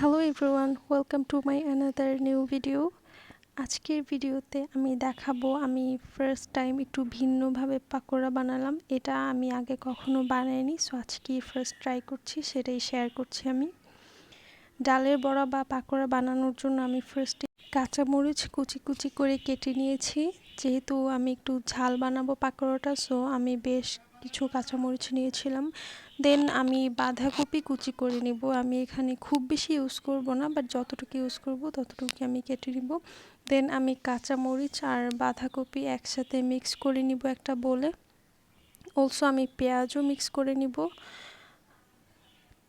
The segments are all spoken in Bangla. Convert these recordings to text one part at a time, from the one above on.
Hello everyone, welcome to my another new video. আজকের ভিডিওতে আমি দেখাবো আমি ফার্স্ট টাইম একটু ভিন্নভাবে পাকোড়া বানালাম। এটা আমি আগে কখনো বানাইনি, সো আজকে ফার্স্ট ট্রাই করছি, সেটাই শেয়ার করছি আমি। ডালের বড়া বা পাকোড়া বানানোর জন্য আমি ফার্স্টে কাঁচামরিচ কুচি কুচি করে কেটে নিয়েছি। যেহেতু আমি একটু ঝাল বানাবো পাকোড়াটা, সো আমি বেশ কিছু কাঁচামরিচ নিয়েছিলাম। দেন আমি বাঁধাকপি কুচি করে নিব। আমি এখানে খুব বেশি ইউজ করব না, বাট যতটুকু ইউজ করব ততটুকু আমি কেটে নিব। দেন আমি কাঁচামরিচ আর বাঁধাকপি একসাথে মিক্স করে নিব একটা বোলে। অলসো আমি পেঁয়াজও মিক্স করে নিব।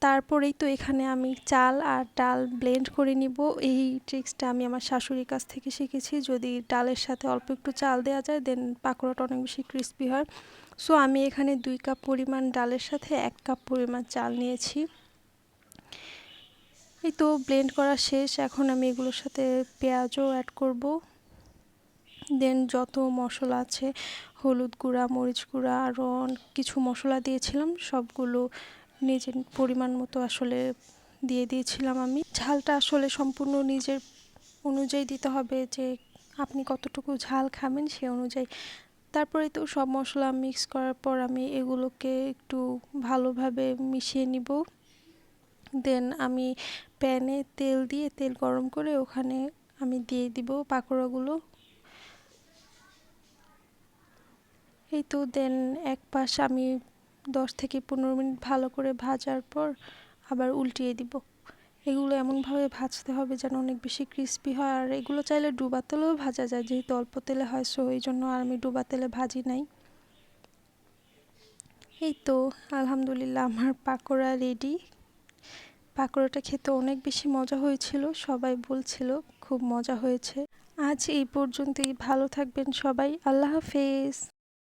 তারপরেই তো এখানে আমি চাল আর ডাল ব্লেন্ড করে নিব। এই ট্রিক্সটা আমি আমার শাশুড়ির কাছ থেকে শিখেছি। যদি ডালের সাথে অল্প একটু চাল দেওয়া যায়, দেন পাকোড়াটা অনেক বেশি ক্রিস্পি হয়। সো আমি এখানে 2 কাপ পরিমাণ ডালের সাথে 1 কাপ পরিমাণ চাল নিয়েছি। এই তো ব্লেন্ড করা শেষ। এখন আমি এগুলোর সাথে পেঁয়াজও অ্যাড করব। দেন যত মশলা আছে, হলুদ গুঁড়া, মরিচ গুঁড়া, আরও কিছু মশলা দিয়েছিলাম, সবগুলো নিজের পরিমাণ মতো আসলে দিয়ে দিয়েছিলাম আমি। ঝালটা আসলে সম্পূর্ণ নিজের অনুযায়ী দিতে হবে, যে আপনি কতটুকু ঝাল খাবেন সে অনুযায়ী। তারপরে তো সব মশলা মিক্স করার পর আমি এগুলোকে একটু ভালোভাবে মিশিয়ে নিব। দেন আমি প্যানে তেল দিয়ে, তেল গরম করে ওখানে আমি দিয়ে দিব পাকোড়াগুলো। এই তো দেন এক পাশ আমি 10 থেকে 15 মিনিট ভালো করে ভাজার পর আবার উল্টিয়ে দিব। এগুলো এমনভাবে ভাজতে হবে যেন অনেক বেশি ক্রিস্পি হয়। আর এগুলো চাইলে ডুবা তেলেও ভাজা যায়, যেহেতু অল্প তেলে হয়, সো এই জন্য আর আমি ডুবা তেলে ভাজি নাই। এই তো আলহামদুলিল্লাহ আমার পাকোড়া রেডি। পাকোড়াটা খেতে অনেক বেশি মজা হয়েছিল, সবাই বলছিল খুব মজা হয়েছে। আজ এই পর্যন্তই, ভালো থাকবেন সবাই, আল্লাহ হাফেজ।